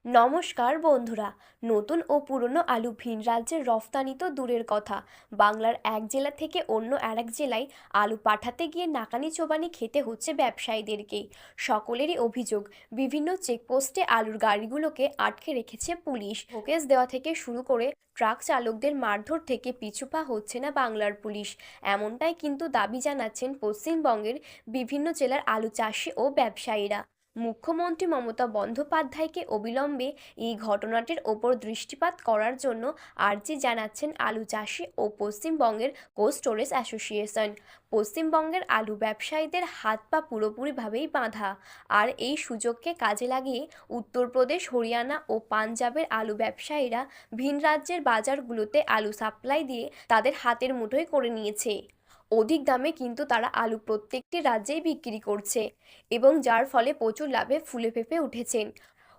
নমস্কার বন্ধুরা। নতুন ও পুরনো আলু ভিন রাজ্যের রফতানি তো দূরের কথা, বাংলার এক জেলা থেকে অন্য আরেক জেলায় আলু পাঠাতে গিয়ে নাকানি চোবানি খেতে হচ্ছে ব্যবসায়ীদেরকেই। সকলেরই অভিযোগ, বিভিন্ন চেকপোস্টে আলুর গাড়িগুলোকে আটকে রেখেছে পুলিশ। শোকেস দেওয়া থেকে শুরু করে ট্রাক চালকদের মারধর থেকে পিছু পা হচ্ছে না বাংলার পুলিশ। এমনটাই কিন্তু দাবি জানাচ্ছেন পশ্চিমবঙ্গের বিভিন্ন জেলার আলু চাষি ও ব্যবসায়ীরা। মুখ্যমন্ত্রী মমতা বন্দ্যোপাধ্যায়কে অবিলম্বে এই ঘটনাটির ওপর দৃষ্টিপাত করার জন্য আর্জি জানাচ্ছেন আলু চাষি ও পশ্চিমবঙ্গের কোল্ড স্টোরেজ অ্যাসোসিয়েশন। পশ্চিমবঙ্গের আলু ব্যবসায়ীদের হাত পা পুরোপুরিভাবেই বাঁধা, আর এই সুযোগকে কাজে লাগিয়ে উত্তরপ্রদেশ, হরিয়ানা ও পাঞ্জাবের আলু ব্যবসায়ীরা ভিন রাজ্যের বাজারগুলোতে আলু সাপ্লাই দিয়ে তাদের হাতের মুঠোয় করে নিয়েছে। অধিক দামে কিন্তু তারা আলু প্রত্যেকটি রাজ্যেই বিক্রি করছে এবং যার ফলে প্রচুর লাভে ফুলে ফেঁপে উঠেছেন।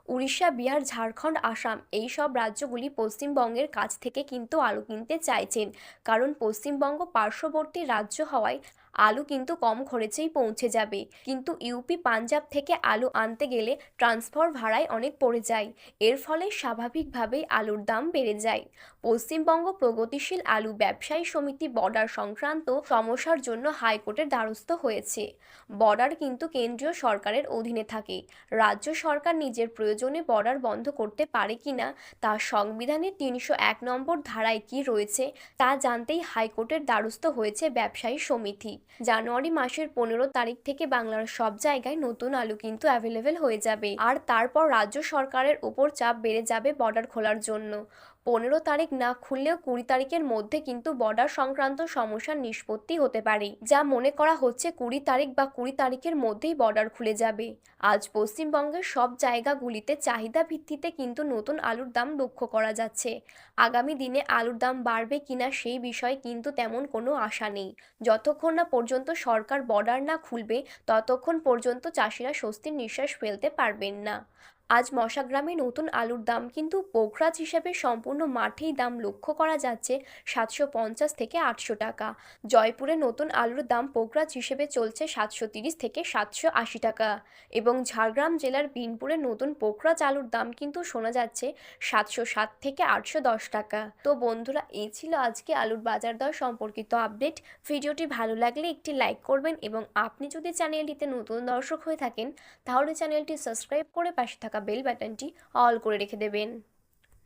উড়িষ্যা, বিহার, ঝাড়খণ্ড, আসাম এই সব রাজ্যগুলি পশ্চিমবঙ্গের কাছ থেকে কিন্তু আলু কিনতে চাইছেন, কারণ পশ্চিমবঙ্গ পার্শ্ববর্তী রাজ্য হওয়ায় আলু কিন্তু কম খরচেই পৌঁছে যাবে। কিন্তু ইউপি, পাঞ্জাব থেকে আলু আনতে গেলে ট্রান্সফার ভাড়ায় অনেক পড়ে যায়। এর ফলে স্বাভাবিকভাবেই আলুর দাম বেড়ে যায়। পশ্চিমবঙ্গ প্রগতিশীল আলু ব্যবসায়ী সমিতি বর্ডার সংক্রান্ত সমস্যার জন্য হাইকোর্টের দ্বারস্থ হয়েছে। বর্ডার কিন্তু কেন্দ্রীয় সরকারের অধীনে থাকে। রাজ্য সরকার নিজের প্রয়োজনে বর্ডার বন্ধ করতে পারে কিনা তা সংবিধানের ৩০১ নম্বর ধারায় কি রয়েছে তা জানতেই হাইকোর্টের দ্বারস্থ হয়েছে ব্যবসায়ী সমিতি। জানুয়ারি মাসের 15 তারিখ থেকে বাংলার সব জায়গায় নতুন আলু কিন্তু অ্যাভেলেবেল হয়ে যাবে, আর তারপর রাজ্য সরকারের ওপর চাপ বেড়ে যাবে বর্ডার খোলার জন্য। 15 তারিখ না খুললেও 20 তারিখের মধ্যে কিন্তু বর্ডার সংক্রান্ত সমস্যার নিষ্পত্তি হতে পারে, যা মনে করা হচ্ছে 20 তারিখ বা 20 তারিখের মধ্যেই বর্ডার খুলে যাবে। আজ পশ্চিমবঙ্গের সব জায়গাগুলিতে চাহিদা ভিত্তিতে কিন্তু নতুন আলুর দাম লক্ষ্য করা যাচ্ছে। আগামী দিনে আলুর দাম বাড়বে কিনা সেই বিষয়ে কিন্তু তেমন কোনো আশা নেই। যতক্ষণ না পর্যন্ত সরকার বর্ডার না খুলবে ততক্ষণ পর্যন্ত চাষিরা স্বস্তির নিঃশ্বাস ফেলতে পারবেন না। আজ মশাগ্রামে নতুন আলুর দাম কিন্তু পোখরাজ হিসেবে সম্পূর্ণ মাঠেই দাম লক্ষ্য করা যাচ্ছে 750 থেকে 800 টাকা। জয়পুরে নতুন আলুর দাম পোখরাজ হিসেবে চলছে 730 থেকে 780 টাকা, এবং ঝাড়গ্রাম জেলার বিনপুরে নতুন পোখরাজ আলুর দাম কিন্তু শোনা যাচ্ছে 707 থেকে 810 টাকা। তো বন্ধুরা, এই ছিল আজকে আলুর বাজার দর সম্পর্কিত আপডেট। ভিডিওটি ভালো লাগলে একটি লাইক করবেন, এবং আপনি যদি চ্যানেলটিতে নতুন দর্শক হয়ে থাকেন তাহলে চ্যানেলটি সাবস্ক্রাইব করে পাশে থাকা বেল বাটনটি অল করে রেখে দেবেন।